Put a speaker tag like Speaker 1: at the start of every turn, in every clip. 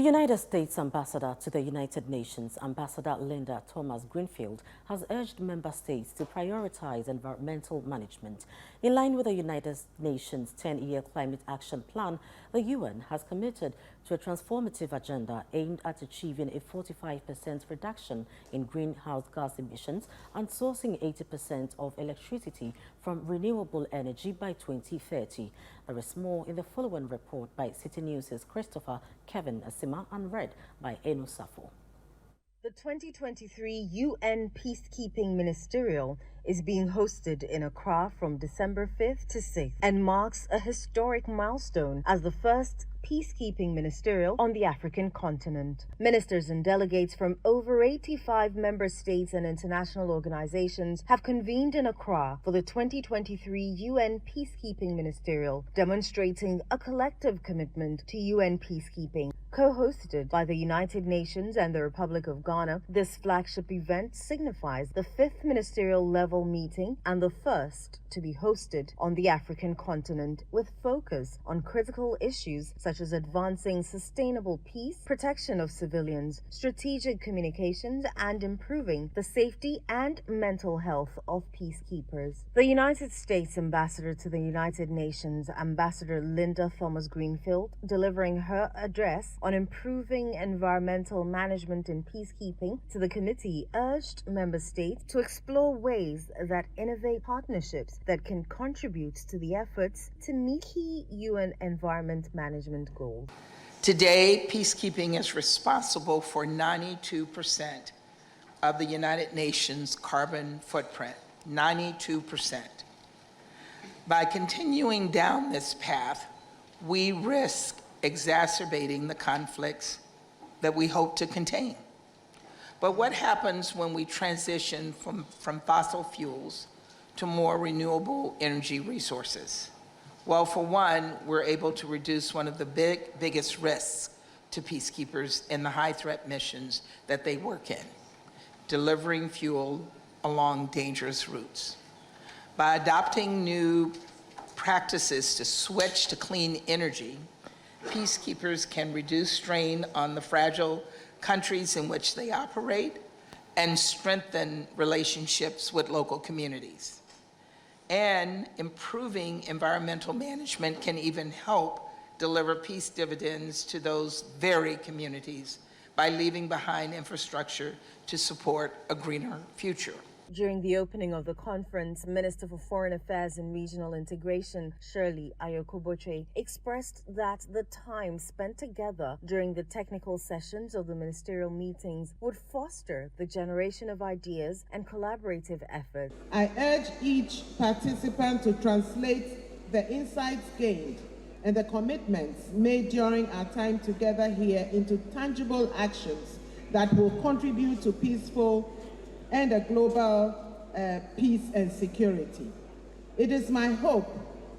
Speaker 1: The United States Ambassador to the United Nations, Ambassador Linda Thomas-Greenfield, has urged member states to prioritize environmental management. In line with the United Nations 10-year climate action plan, the UN has committed to a transformative agenda aimed at achieving a 45% reduction in greenhouse gas emissions and sourcing 80% of electricity from renewable energy by 2030. There is more in the following report by Citi News' Christopher Kevin Asima and read by Enu Safo.
Speaker 2: The 2023 UN Peacekeeping Ministerial is being hosted in Accra from December 5th to 6th and marks a historic milestone as the first peacekeeping ministerial on the African continent. Ministers and delegates from over 85 member states and international organizations have convened in Accra for the 2023 UN Peacekeeping Ministerial, demonstrating a collective commitment to UN peacekeeping. Co-hosted by the United Nations and the Republic of Ghana, this flagship event signifies the 5th ministerial level meeting and the first to be hosted on the African continent, with focus on critical issues such as advancing sustainable peace, protection of civilians, strategic communications, and improving the safety and mental health of peacekeepers. The United States Ambassador to the United Nations, Ambassador Linda Thomas-Greenfield, delivering her address on improving environmental management in peacekeeping to the committee, urged member states to explore ways that innovate partnerships that can contribute to the efforts to meet key UN environment management goals.
Speaker 3: Today, peacekeeping is responsible for 92% of the United Nations carbon footprint, 92%. By continuing down this path, we risk exacerbating the conflicts that we hope to contain. But what happens when we transition from fossil fuels to more renewable energy resources? Well, for one, we're able to reduce one of the biggest risks to peacekeepers in the high-threat missions that they work in, delivering fuel along dangerous routes. By adopting new practices to switch to clean energy, peacekeepers can reduce strain on the fragile countries in which they operate and strengthen relationships with local communities. And improving environmental management can even help deliver peace dividends to those very communities by leaving behind infrastructure to support a greener future.
Speaker 2: During the opening of the conference, Minister for Foreign Affairs and Regional Integration, Shirley Ayokoboche, expressed that the time spent together during the technical sessions of the ministerial meetings would foster the generation of ideas and collaborative efforts.
Speaker 4: I urge each participant to translate the insights gained and the commitments made during our time together here into tangible actions that will contribute to peaceful and a global peace and security. It is my hope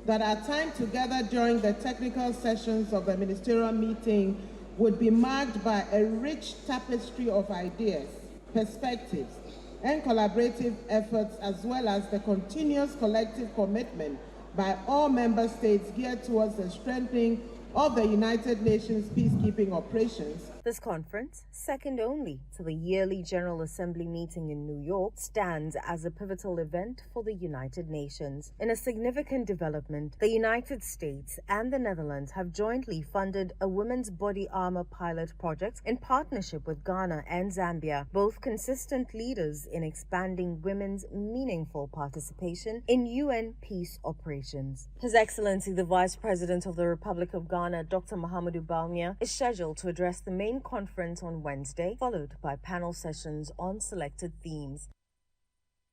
Speaker 4: that our time together during the technical sessions of the ministerial meeting would be marked by a rich tapestry of ideas, perspectives, and collaborative efforts, as well as the continuous collective commitment by all member states geared towards the strengthening of the United Nations peacekeeping operations.
Speaker 2: This conference, second only to the yearly General Assembly meeting in New York, stands as a pivotal event for the United Nations. In a significant development, the United States and the Netherlands have jointly funded a women's body armor pilot project in partnership with Ghana and Zambia, both consistent leaders in expanding women's meaningful participation in UN peace operations. His Excellency the Vice President of the Republic of Ghana, Dr. Mahamudu Bawumia, is scheduled to address the main conference on Wednesday, followed by panel sessions on selected themes.